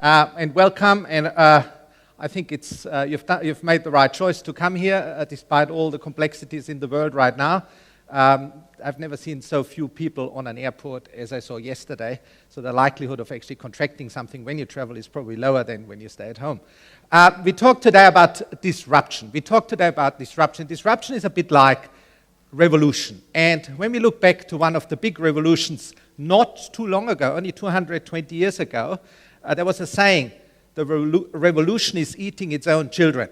And welcome. And I think it's you've made the right choice to come here, despite all the complexities in the world right now. I've never seen so few people on an airport as I saw yesterday. So the likelihood of actually contracting something when you travel is probably lower than when you stay at home. We talked today about disruption. Disruption is a bit like revolution. And when we look back to one of the big revolutions not too long ago, only 220 years ago, there was a saying, the revolution is eating its own children.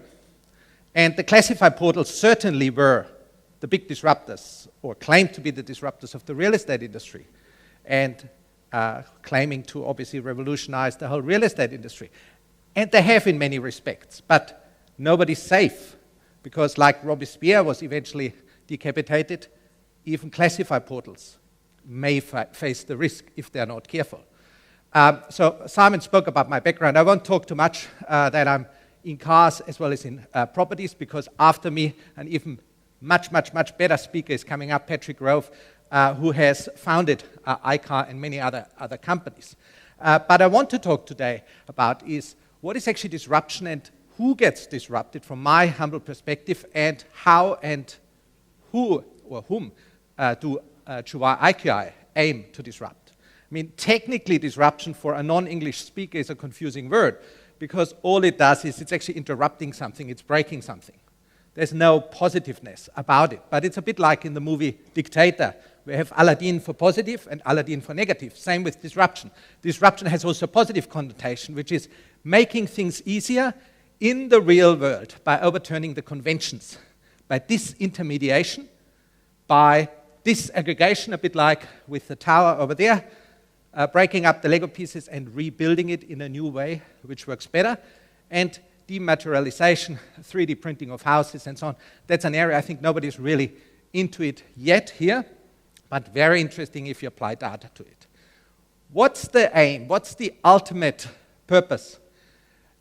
And the classified portals certainly were the big disruptors, or claimed to be the disruptors of the real estate industry, and claiming to obviously revolutionize the whole real estate industry. And they have in many respects, but nobody's safe, because like Robespierre was eventually decapitated, even classified portals may face the risk if they're not careful. So Simon spoke about my background. I won't talk too much that I'm in cars as well as in properties, because after me, an even much better speaker is coming up, Patrick Rove, who has founded IQI and many other companies. But I want to talk today about is what is actually disruption and who gets disrupted from my humble perspective, and how and who or whom do JUWAI IQI aim to disrupt. I mean, technically, disruption for a non-English speaker is a confusing word, because all it does is it's actually interrupting something, it's breaking something. There's no positiveness about it, but it's a bit like in the movie Dictator. We have Aladdin for positive and Aladdin for negative. Same with disruption. Disruption has also a positive connotation, which is making things easier in the real world by overturning the conventions, by disintermediation, by disaggregation, a bit like with the tower over there, breaking up the Lego pieces and rebuilding it in a new way, which works better, and dematerialization, 3D printing of houses and so on. That's an area I think nobody's really into it yet here, but very interesting if you apply data to it. What's the aim? What's the ultimate purpose?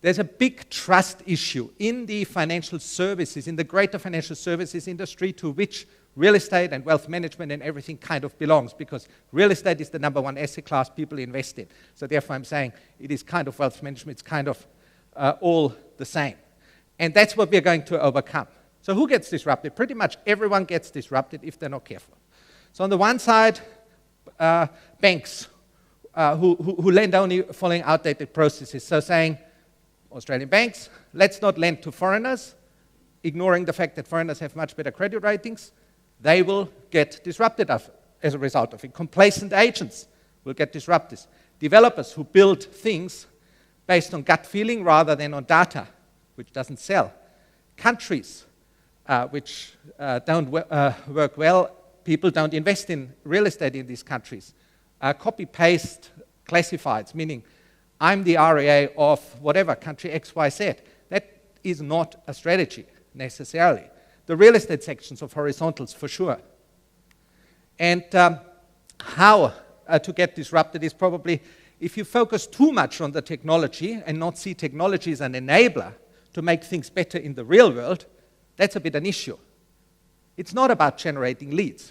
There's a big trust issue in the financial services, in the greater financial services industry, to which real estate and wealth management and everything kind of belongs, because real estate is the number one asset class people invest in. So therefore I'm saying it is kind of wealth management, it's kind of all the same. And that's what we're going to overcome. So who gets disrupted? Pretty much everyone gets disrupted if they're not careful. So on the one side, banks who lend only following outdated processes. So saying, Australian banks, let's not lend to foreigners, ignoring the fact that foreigners have much better credit ratings. They will get disrupted as a result of it. Complacent agents will get disrupted. Developers who build things based on gut feeling rather than on data, which doesn't sell. Countries which don't work well, people don't invest in real estate in these countries. Copy-paste classifieds, meaning I'm the REA of whatever, country X, Y, Z. That is not a strategy, necessarily. The real estate sections of horizontals, for sure. And how to get disrupted is probably, if you focus too much on the technology and not see technology as an enabler to make things better in the real world, that's a bit an issue. It's not about generating leads.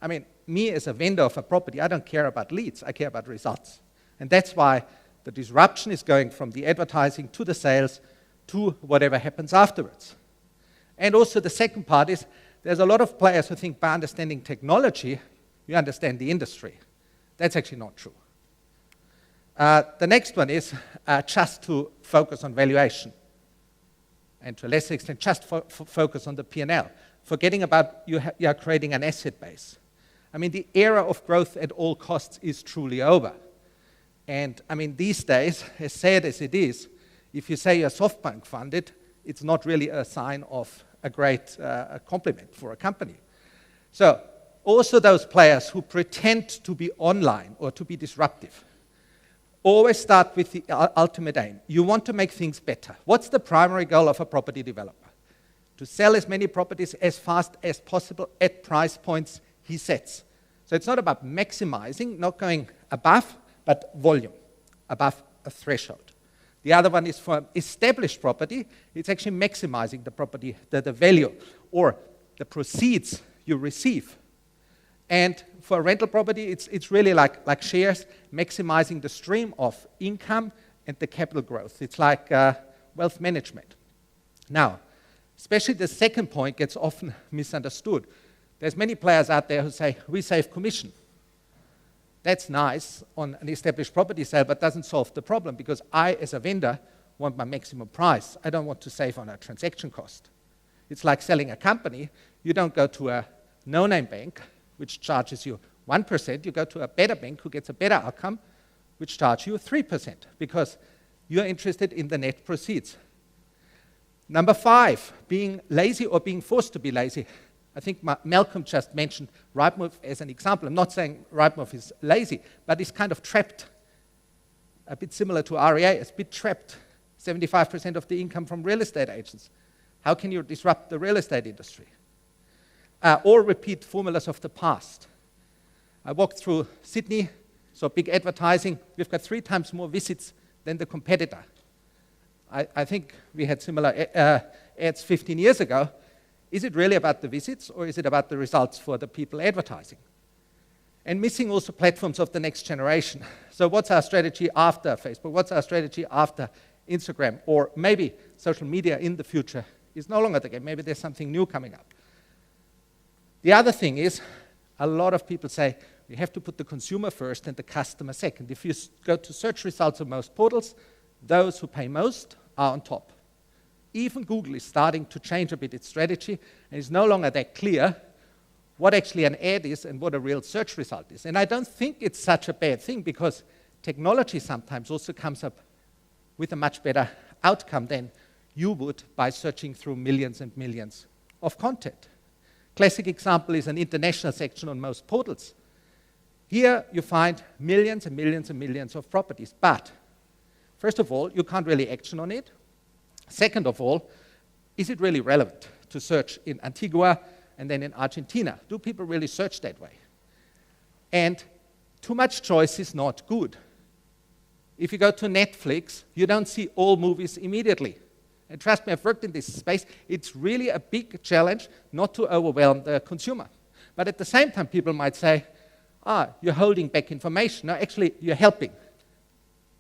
I mean, me as a vendor of a property, I don't care about leads, I care about results. And that's why the disruption is going from the advertising to the sales to whatever happens afterwards. And also the second part is, there's a lot of players who think by understanding technology, you understand the industry. That's actually not true. The next one is just to focus on valuation. And to a lesser extent, just focus on the P&L. Forgetting about you are creating an asset base. I mean, the era of growth at all costs is truly over. And I mean, these days, as sad as it is, if you say you're SoftBank funded, it's not really a sign of a great compliment for a company. So also those players who pretend to be online or to be disruptive, always start with the ultimate aim. You want to make things better. What's the primary goal of a property developer? To sell as many properties as fast as possible at price points he sets. So it's not about maximizing, not going above, but volume, above a threshold. The other one is for established property. It's actually maximizing the property, the value, or the proceeds you receive. And for a rental property, it's really like shares, maximizing the stream of income and the capital growth. It's like wealth management. Now, especially the second point gets often misunderstood. There's many players out there who say, we save commission. That's nice on an established property sale, but doesn't solve the problem, because I, as a vendor, want my maximum price. I don't want to save on a transaction cost. It's like selling a company. You don't go to a no-name bank, which charges you 1%. You go to a better bank who gets a better outcome, which charges you 3%, because you're interested in the net proceeds. Number 5, being lazy or being forced to be lazy. I think Malcolm just mentioned Rightmove as an example. I'm not saying Rightmove is lazy, but it's kind of trapped. A bit similar to REA, it's a bit trapped. 75% of the income from real estate agents. How can you disrupt the real estate industry? Or repeat formulas of the past. I walked through Sydney, saw big advertising. We've got 3 times more visits than the competitor. I think we had similar ads 15 years ago. Is it really about the visits, or is it about the results for the people advertising? And missing also platforms of the next generation. So what's our strategy after Facebook? What's our strategy after Instagram? Or maybe social media in the future is no longer the game. Maybe there's something new coming up. The other thing is, a lot of people say, we have to put the consumer first and the customer second. If you go to search results of most portals, those who pay most are on top. Even Google is starting to change a bit its strategy, and it's no longer that clear what actually an ad is and what a real search result is. And I don't think it's such a bad thing, because technology sometimes also comes up with a much better outcome than you would by searching through millions and millions of content. Classic example is an international section on most portals. Here you find millions and millions and millions of properties, but first of all, you can't really action on it. Second of all, is it really relevant to search in Antigua and then in Argentina? Do people really search that way? And too much choice is not good. If you go to Netflix, you don't see all movies immediately. And trust me, I've worked in this space. It's really a big challenge not to overwhelm the consumer. But at the same time, people might say, you're holding back information. No, actually, you're helping.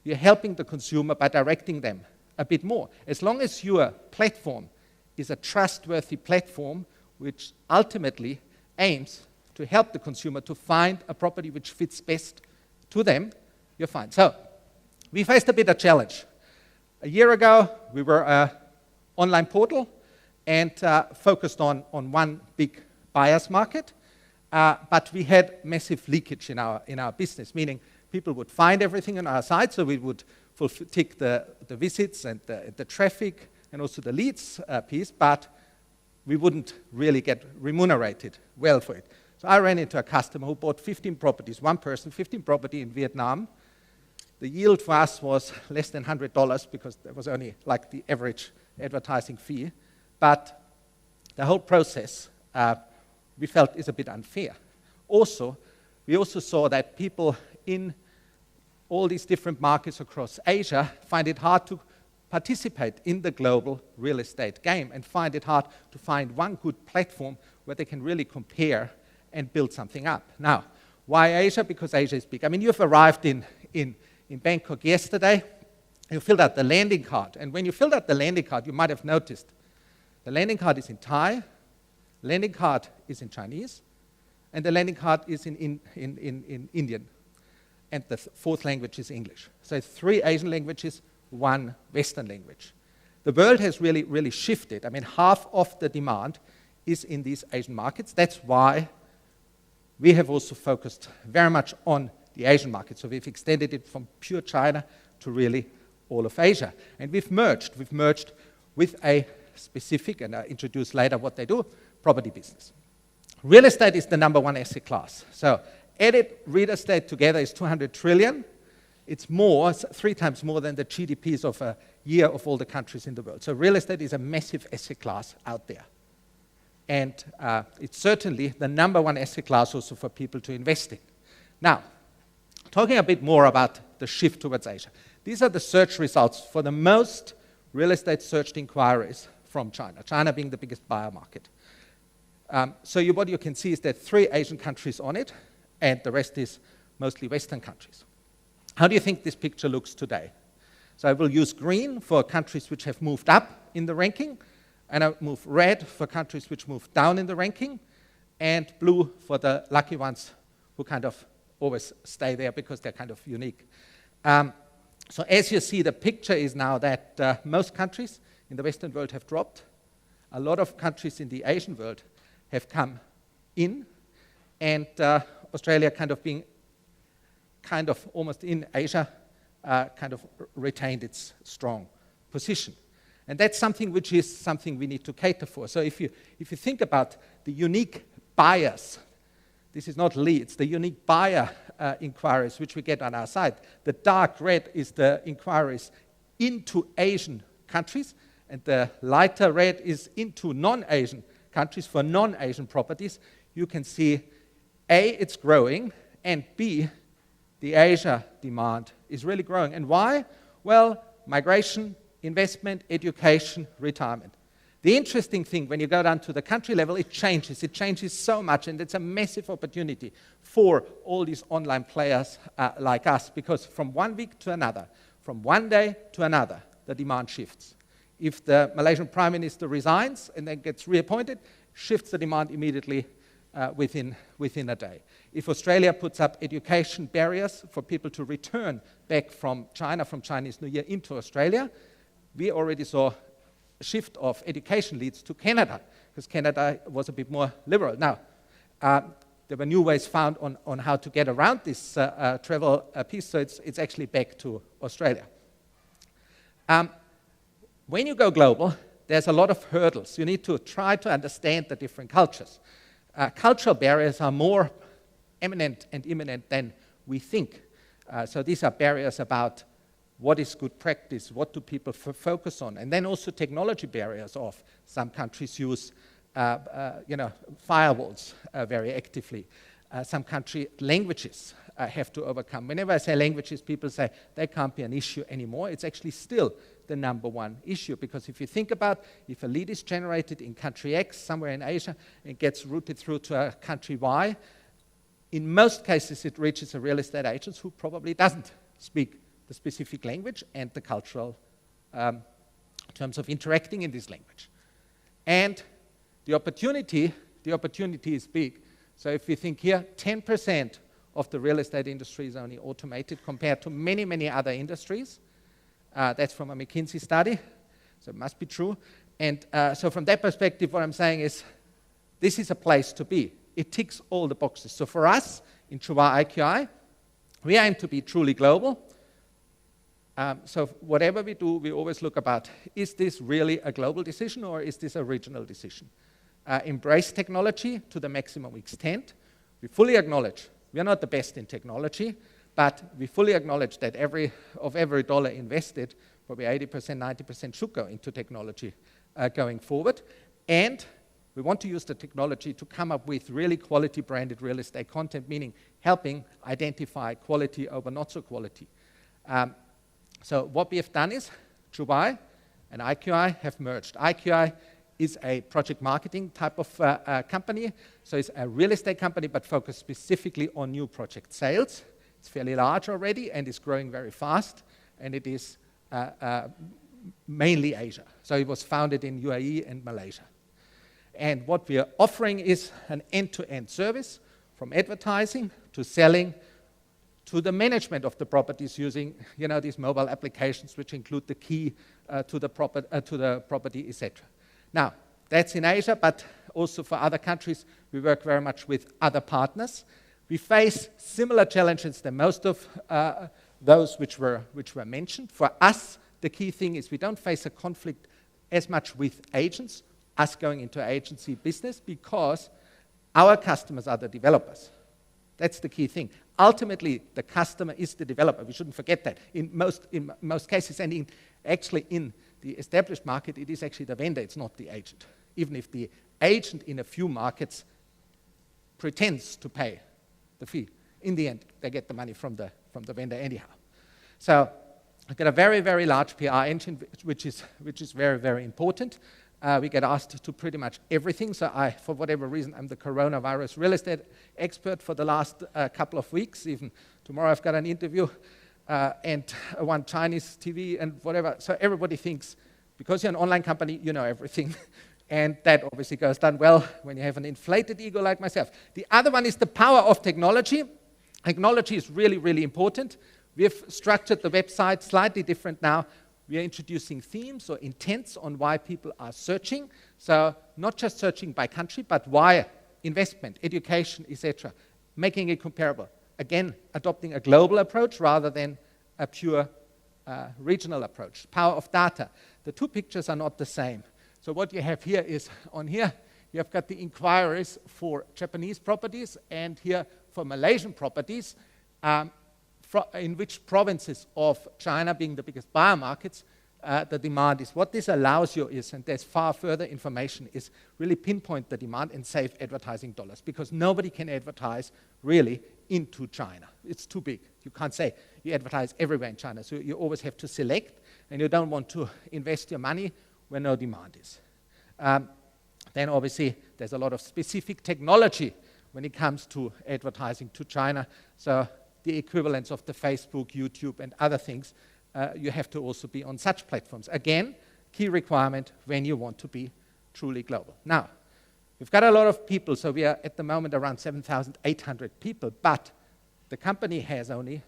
You're helping the consumer by directing them a bit more. As long as your platform is a trustworthy platform which ultimately aims to help the consumer to find a property which fits best to them, you're fine. So we faced a bit of challenge. A year ago, we were an online portal and focused on one big buyer's market, but we had massive leakage in our business, meaning people would find everything on our site, so we would tick the visits and the traffic and also the leads piece, but we wouldn't really get remunerated well for it. So I ran into a customer who bought 15 properties, one person, 15 property in Vietnam. The yield for us was less than $100 because that was only like the average advertising fee. But the whole process we felt is a bit unfair. Also, we also saw that people in all these different markets across Asia find it hard to participate in the global real estate game and find it hard to find one good platform where they can really compare and build something up. Now, why Asia? Because Asia is big. I mean, you've arrived in Bangkok yesterday. You filled out the landing card. And when you filled out the landing card, you might have noticed the landing card is in Thai, the landing card is in Chinese, and the landing card is in Indian. And the fourth language is English. So it's 3 Asian languages, 1 Western language. The world has really, really shifted. I mean, half of the demand is in these Asian markets. That's why we have also focused very much on the Asian market. So we've extended it from pure China to really all of Asia. And we've merged with a specific, and I'll introduce later what they do, property business. Real estate is the number 1 asset class. So edit real estate together is 200 trillion. It's 3 times more than the GDPs of a year of all the countries in the world. So real estate is a massive asset class out there. And it's certainly the number 1 asset class also for people to invest in. Now, talking a bit more about the shift towards Asia. These are the search results for the most real estate searched inquiries from China, China being the biggest buyer market. So what you can see is that 3 Asian countries on it, and the rest is mostly Western countries. How do you think this picture looks today? So I will use green for countries which have moved up in the ranking, and I move red for countries which move down in the ranking, and blue for the lucky ones who kind of always stay there because they're kind of unique. So as you see, the picture is now that most countries in the Western world have dropped. A lot of countries in the Asian world have come in, and Australia kind of being kind of almost in Asia, kind of retained its strong position. And that's something which is something we need to cater for. So if you think about the unique buyers, this is not leads, the unique buyer inquiries which we get on our site, the dark red is the inquiries into Asian countries, and the lighter red is into non-Asian countries for non-Asian properties. You can see, A, it's growing, and B, the Asia demand is really growing. And why? Well, migration, investment, education, retirement. The interesting thing, when you go down to the country level, it changes. It changes so much, and it's a massive opportunity for all these online players like us, because from one week to another, from one day to another, the demand shifts. If the Malaysian Prime Minister resigns and then gets reappointed, shifts the demand immediately within a day. If Australia puts up education barriers for people to return back from China, from Chinese New Year into Australia, we already saw a shift of education leads to Canada, because Canada was a bit more liberal. Now, there were new ways found on how to get around this travel piece, so it's actually back to Australia. When you go global, there's a lot of hurdles. You need to try to understand the different cultures. Cultural barriers are more eminent and imminent than we think. So these are barriers about what is good practice, what do people focus on, and then also technology barriers of some countries use firewalls very actively. Some country languages have to overcome. Whenever I say languages, people say they can't be an issue anymore. It's actually still the number one issue, because if you think about if a lead is generated in country X, somewhere in Asia, and gets routed through to a country Y, in most cases it reaches a real estate agent who probably doesn't speak the specific language and the cultural terms of interacting in this language. And the opportunity is big. So if we think here, 10% of the real estate industry is only automated compared to many, many other industries. That's from a McKinsey study, so it must be true. And so from that perspective, what I'm saying is this is a place to be. It ticks all the boxes. So for us in JUWAI IQI, we aim to be truly global. So whatever we do, we always look about, is this really a global decision or is this a regional decision? Embrace technology to the maximum extent. We fully acknowledge we are not the best in technology, but we fully acknowledge that every dollar invested, probably 80%, 90% should go into technology going forward. And we want to use the technology to come up with really quality branded real estate content, meaning helping identify quality over not so quality. So what we have done is JUWAI and IQI have merged. IQI is a project marketing type of company. So it's a real estate company, but focused specifically on new project sales. It's fairly large already and is growing very fast, and it is mainly Asia. So it was founded in UAE and Malaysia. And what we are offering is an end-to-end service, from advertising to selling to the management of the properties using these mobile applications which include the key to the property, etc. Now, that's in Asia, but also for other countries, we work very much with other partners. We face similar challenges than most of those which were mentioned. For us, the key thing is we don't face a conflict as much with agents, us going into agency business, because our customers are the developers. That's the key thing. Ultimately, the customer is the developer. We shouldn't forget that. In most cases, and actually in the established market, it is actually the vendor, it's not the agent. Even if the agent in a few markets pretends to pay the fee, in the end, they get the money from the vendor anyhow. So I've got a very, very large PR engine, which is very, very important. We get asked to pretty much everything. So for whatever reason, I'm the coronavirus real estate expert for the last couple of weeks. Even tomorrow I've got an interview and one Chinese TV and whatever. So everybody thinks, because you're an online company, you know everything. And that obviously goes down well when you have an inflated ego like myself. The other one is the power of technology. Technology is really, really important. We've structured the website slightly different now. We are introducing themes or intents on why people are searching. So not just searching by country, but why investment, education, etc., making it comparable. Again, adopting a global approach rather than a pure regional approach. Power of data. The two pictures are not the same. So what you have here is, on here, you have got the inquiries for Japanese properties, and here for Malaysian properties, in which provinces of China, being the biggest buyer markets, the demand is. What this allows you is, and there's far further information, is really pinpoint the demand and save advertising dollars, because nobody can advertise really into China. It's too big. You can't say you advertise everywhere in China, so you always have to select, and you don't want to invest your money where no demand is. Then obviously there's a lot of specific technology when it comes to advertising to China. So the equivalents of the Facebook, YouTube, and other things, you have to also be on such platforms. Again, key requirement when you want to be truly global. Now, we've got a lot of people, so we are at the moment around 7,800 people, but the company has only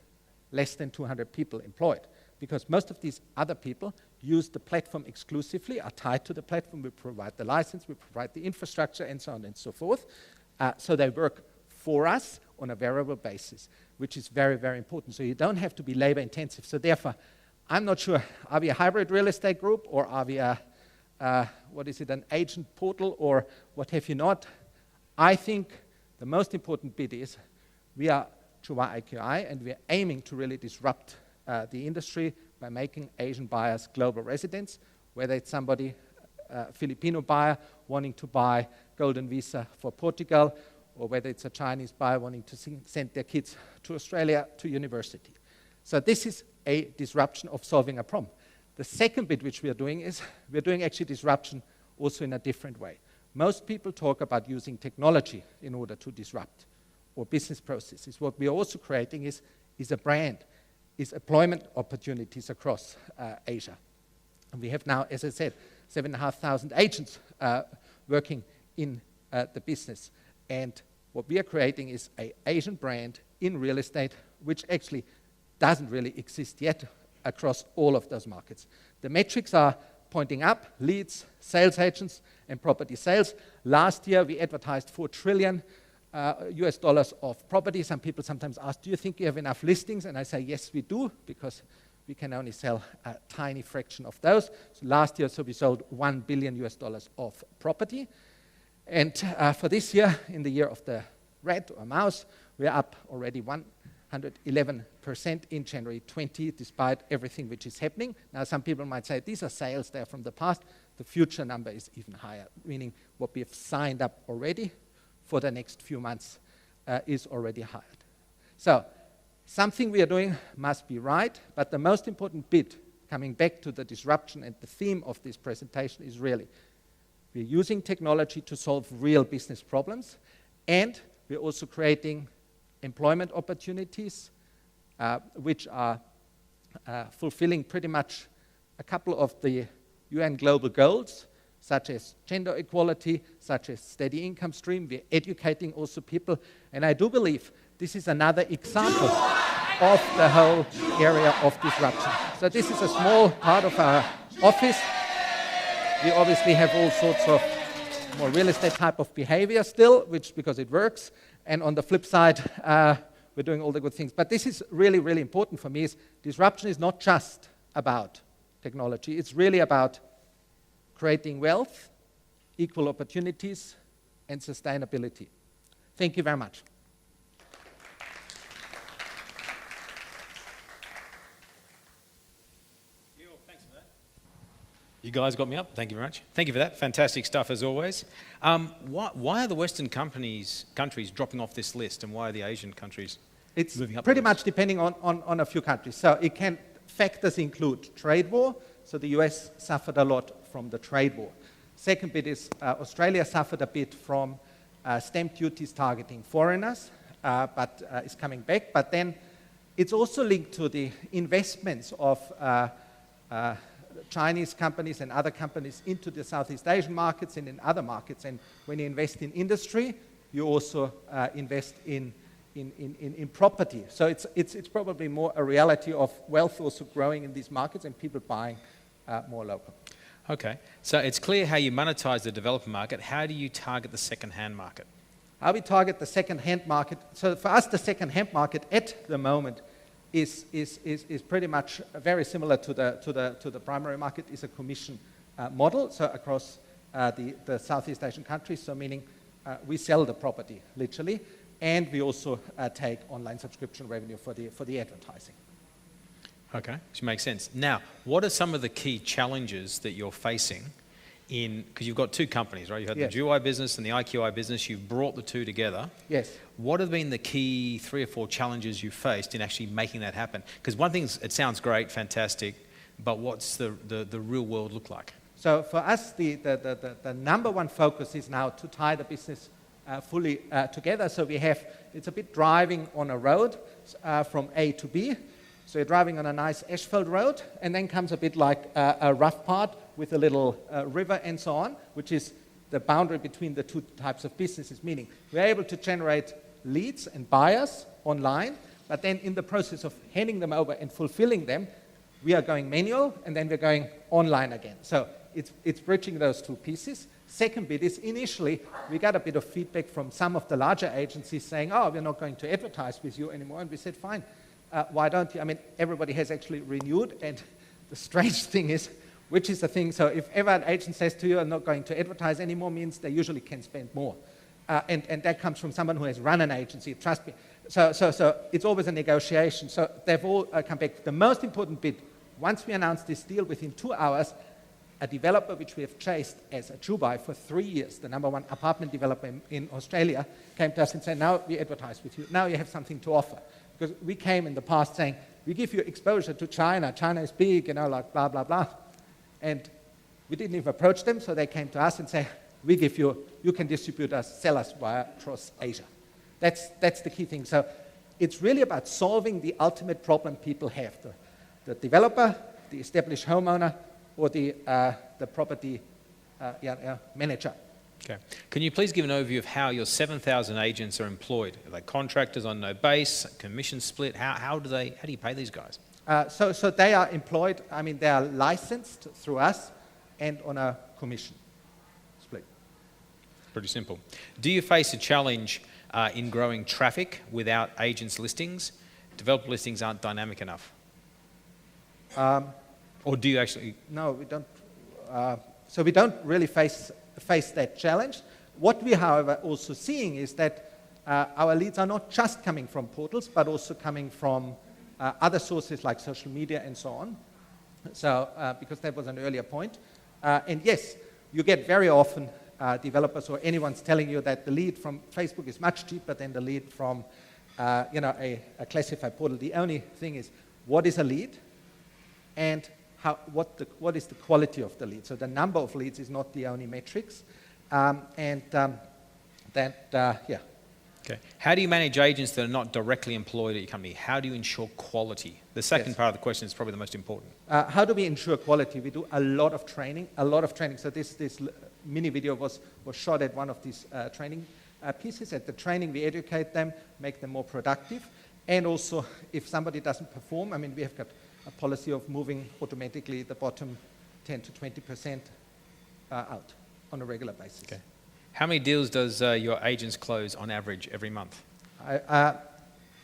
less than 200 people employed, because most of these other people use the platform exclusively, are tied to the platform. We provide the license, we provide the infrastructure, and so on and so forth. So they work for us on a variable basis, which is very, very important. So you don't have to be labor intensive. So therefore, I'm not sure, are we a hybrid real estate group, or are we an agent portal, or what have you not? I think the most important bit is we are JUWAI IQI, and we are aiming to really disrupt the industry by making Asian buyers global residents, whether it's somebody, Filipino buyer wanting to buy golden visa for Portugal, or whether it's a Chinese buyer wanting to send their kids to Australia to university. So this is a disruption of solving a problem. The second bit which we are doing is we're doing actually disruption also in a different way. Most people talk about using technology in order to disrupt or business processes. What we are also creating is a brand, is employment opportunities across Asia. And we have now, as I said, 7,500 agents working in the business. And what we are creating is an Asian brand in real estate, which actually doesn't really exist yet across all of those markets. The metrics are pointing up: leads, sales agents, and property sales. Last year, we advertised $4 trillion US dollars of property. Some people sometimes ask, do you think you have enough listings? And I say, yes, we do, because we can only sell a tiny fraction of those. So last year, we sold $1 billion US dollars of property. And for this year, in the year of the rat or mouse, we're up already 111% in January 20, despite everything which is happening. Now, some people might say, these are sales there from the past. The future number is even higher, meaning what we have signed up already for the next few months is already hired. So something we are doing must be right, but the most important bit, coming back to the disruption and the theme of this presentation, is really we're using technology to solve real business problems, and we're also creating employment opportunities which are fulfilling pretty much a couple of the UN global goals, such as gender equality, such as steady income stream. We're educating also people, and I do believe this is another example of the whole area of disruption. So this is a small part of our office. We obviously have all sorts of more real estate type of behavior still, because it works. And on the flip side, we're doing all the good things. But this is really, really important for me. Disruption is not just about technology. It's really about creating wealth, equal opportunities, and sustainability. Thank you very much. Thanks for that. You guys got me up. Thank you very much. Thank you for that. Fantastic stuff as always. Why are the Western countries dropping off this list, and why are the Asian countries moving up? It's pretty much depending on a few countries. So factors include trade war. So the US suffered a lot from the trade war. Second bit is Australia suffered a bit from stamp duties targeting foreigners, but is coming back. But then It's also linked to the investments of Chinese companies and other companies into the Southeast Asian markets and in other markets. And when you invest in industry, you also invest in property. So it's probably more a reality of wealth also growing in these markets and people buying more local. Okay, so it's clear how you monetize the developer market. How do you target the second-hand market? How we target the second-hand market. So for us, the second-hand market at the moment is pretty much very similar to the primary market. Is a commission model. So across the Southeast Asian countries. So meaning we sell the property literally, and we also take online subscription revenue for the advertising. Okay, which makes sense. Now, what are some of the key challenges that you're facing because you've got two companies, right? You've had Yes. the JUWAI business and the IQI business. You've brought the two together. Yes. What have been the key 3 or 4 challenges you've faced in actually making that happen? Because one thing, it sounds great, fantastic, but what's the real world look like? So for us, the number one focus is now to tie the business fully together. So it's a bit driving on a road from A to B. So you're driving on a nice asphalt road, and then comes a bit like a rough part with a little river and so on, which is the boundary between the two types of businesses, meaning we're able to generate leads and buyers online, but then in the process of handing them over and fulfilling them, we are going manual, and then we're going online again. So it's bridging those two pieces. Second bit is initially we got a bit of feedback from some of the larger agencies saying, oh, we're not going to advertise with you anymore, and we said, fine. Why don't you? I mean, everybody has actually renewed, and the strange thing is, which is the thing, so if ever an agent says to you, I'm not going to advertise anymore, means they usually can spend more. And that comes from someone who has run an agency, trust me. So it's always a negotiation. So they've all come back. The most important bit, once we announced this deal, within 2 hours, a developer which we have chased as a JUWAI for 3 years, the number one apartment developer in Australia, came to us and said, now we advertise with you. Now you have something to offer. Because we came in the past saying, we give you exposure to China. China is big, like blah, blah, blah. And we didn't even approach them, so they came to us and said, we give you, you can distribute us, sell us across Asia. That's the key thing. So it's really about solving the ultimate problem people have. The developer, the established homeowner, or the property manager. Okay. Can you please give an overview of how your 7,000 agents are employed? Are they contractors on no base, commission split? How do you pay these guys? So they are employed, I mean, they are licensed through us and on a commission split. Pretty simple. Do you face a challenge in growing traffic without agents' listings? Developer listings aren't dynamic enough. Or do you actually? No, we don't. So we don't really face that challenge. What we, however, also seeing is that our leads are not just coming from portals, but also coming from other sources like social media and so on. So because that was an earlier point. And yes, you get very often developers or anyone's telling you that the lead from Facebook is much cheaper than the lead from a classified portal. The only thing is, what is a lead, and what is the quality of the lead? So the number of leads is not the only metrics, Okay. How do you manage agents that are not directly employed at your company? How do you ensure quality? The second part of the question is probably the most important. How do we ensure quality? We do a lot of training. So this mini video was shot at one of these training pieces. At the training, we educate them, make them more productive, and also if somebody doesn't perform, I mean, we have got a policy of moving automatically the bottom 10 to 20% out on a regular basis. Okay. How many deals does your agents close on average every month?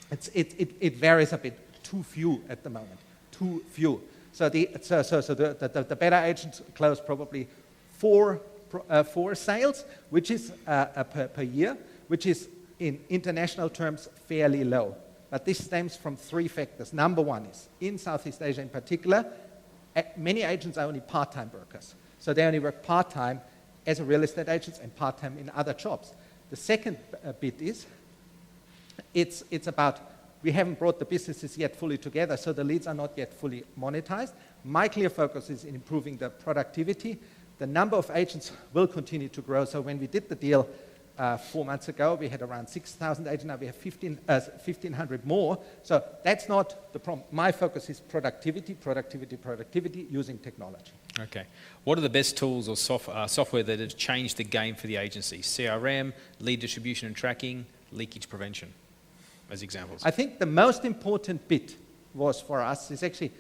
It varies a bit. Too few at the moment. Too few. So the better agents close probably four sales, which is per year, which is in international terms fairly low. But this stems from 3 factors. Number one is, in Southeast Asia in particular, many agents are only part-time workers. So they only work part-time as a real estate agents and part-time in other jobs. The second bit is, it's about, we haven't brought the businesses yet fully together, so the leads are not yet fully monetized. My clear focus is in improving the productivity. The number of agents will continue to grow. So when we did the deal, 4 months ago, we had around 6,000 agents. Now we have 1,500 more. So that's not the problem. My focus is productivity, productivity, productivity using technology. Okay. What are the best tools or software that have changed the game for the agency? CRM, lead distribution and tracking, leakage prevention, as examples. I think the most important bit was for us is actually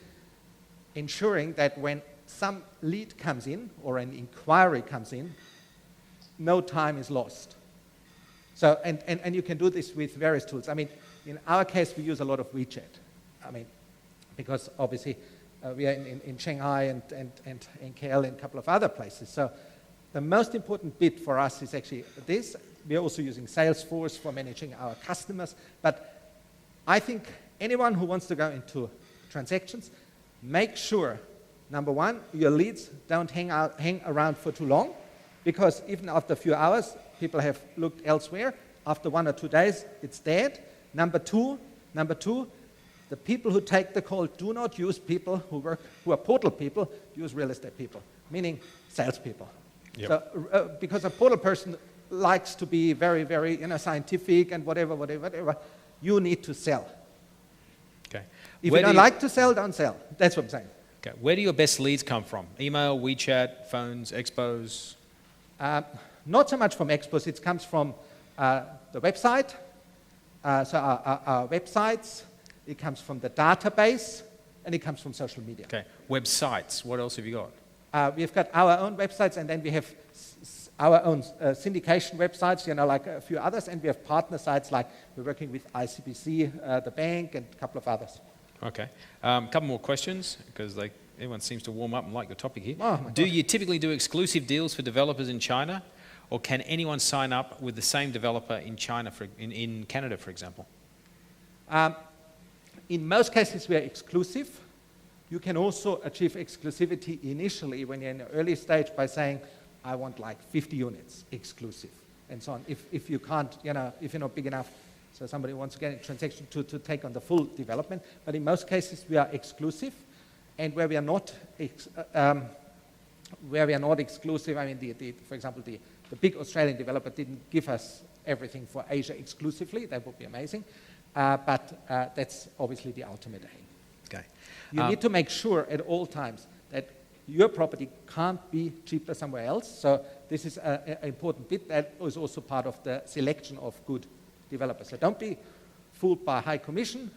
ensuring that when some lead comes in or an inquiry comes in, no time is lost. So, and you can do this with various tools. I mean, in our case, we use a lot of WeChat. I mean, because obviously we are in Shanghai and in KL and a couple of other places. So the most important bit for us is actually this. We are also using Salesforce for managing our customers. But I think anyone who wants to go into transactions, make sure, number one, your leads don't hang around for too long, because even after a few hours, people have looked elsewhere. After 1 or 2 days, it's dead. Number two, the people who take the call do not use people who are portal people, use real estate people, meaning salespeople. Yep. So, because a portal person likes to be very, very scientific and whatever, you need to sell. Okay. If you don't like to sell, don't sell. That's what I'm saying. Okay. Where do your best leads come from? Email, WeChat, phones, expos? Not so much from expos. It comes from the website, so our websites. It comes from the database, and it comes from social media. Okay. Websites. What else have you got? We've got our own websites, and then we have our own syndication websites, like a few others, and we have partner sites like we're working with ICBC, the bank, and a couple of others. Okay. Couple more questions, because everyone seems to warm up and like the topic here. Oh, do you typically do exclusive deals for developers in China, or can anyone sign up with the same developer in China, in Canada, for example? In most cases, we are exclusive. You can also achieve exclusivity initially when you're in the early stage by saying, I want like 50 units exclusive, and so on. If you can't, if you're not big enough, so somebody wants to get a transaction to take on the full development. But in most cases, we are exclusive. And where we are not, exclusive, I mean, for example, the big Australian developer didn't give us everything for Asia exclusively. That would be amazing. But that's obviously the ultimate aim. Okay. You need to make sure at all times that your property can't be cheaper somewhere else. So this is an important bit that is also part of the selection of good developers. So don't be fooled by high commission,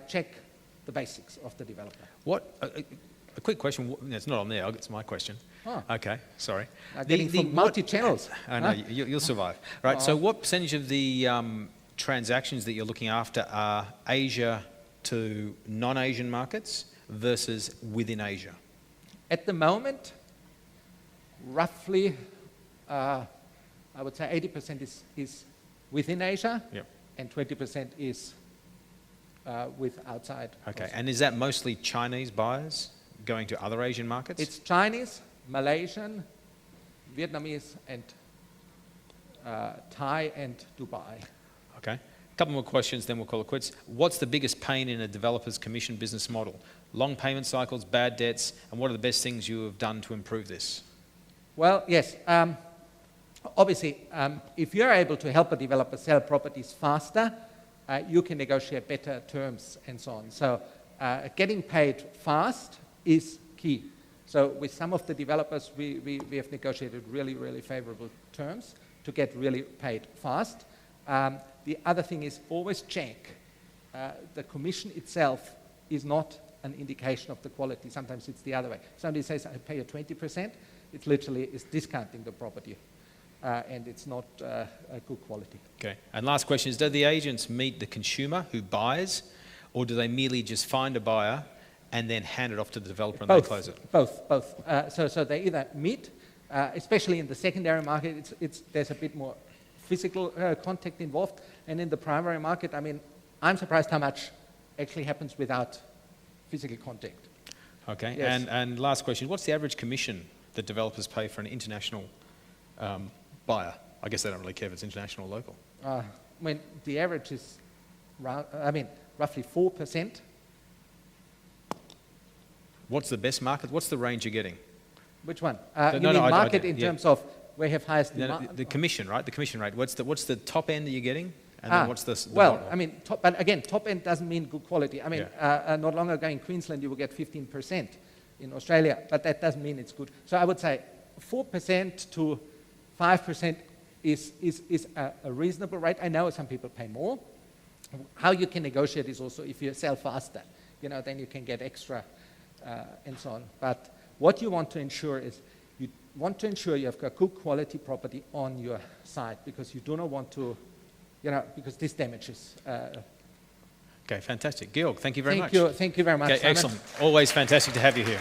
check the basics of the developer. A quick question, it's not on there, it's my question. Oh. Okay, sorry. Getting from multi-channels. I know, you'll survive. Right, so what percentage of the transactions that you're looking after are Asia to non-Asian markets versus within Asia? At the moment, roughly, I would say 80% is within Asia, yep, and 20% is with outside. Okay, also. and is that mostly Chinese buyers going to other Asian markets? It's Chinese, Malaysian, Vietnamese, and Thai and Dubai. Okay. A couple more questions, then we'll call it quits. What's the biggest pain in a developer's commission business model? Long payment cycles, bad debts, and what are the best things you have done to improve this? Well, yes. Obviously, if you're able to help a developer sell properties faster, you can negotiate better terms and so on. So getting paid fast is key. So with some of the developers, we have negotiated really, really favorable terms to get really paid fast. The other thing is always check. The commission itself is not an indication of the quality. Sometimes it's the other way. Somebody says, I pay you 20%. It literally is discounting the property. And it's not a good quality. Okay. And last question is, do the agents meet the consumer who buys, or do they merely just find a buyer and then hand it off to the developer and they close it? Both. So they either meet, especially in the secondary market, there's a bit more physical contact involved. And in the primary market, I mean, I'm surprised how much actually happens without physical contact. Okay. Yes. And last question, what's the average commission that developers pay for an international buyer? I guess they don't really care if it's international or local. I mean, the average is roughly 4%. What's the best market? What's the range you're getting? Which one? No, you mean market in terms of we have highest No, demand. the commission, right? The commission rate. What's the top end that you're getting? And then what's the well, bottom? I mean, but again, top end doesn't mean good quality. I mean, not long ago in Queensland, you will get 15% in Australia, but that doesn't mean it's good. So I would say 4% to 5% is a reasonable rate. I know some people pay more. How you can negotiate is also if you sell faster, then you can get extra and so on. But what you want to ensure is you want to ensure you have got good quality property on your site, because you do not want to, because this damages. Okay, fantastic. Georg, thank you very much. Thank you very much, Okay, Simon. excellent. Always fantastic to have you here.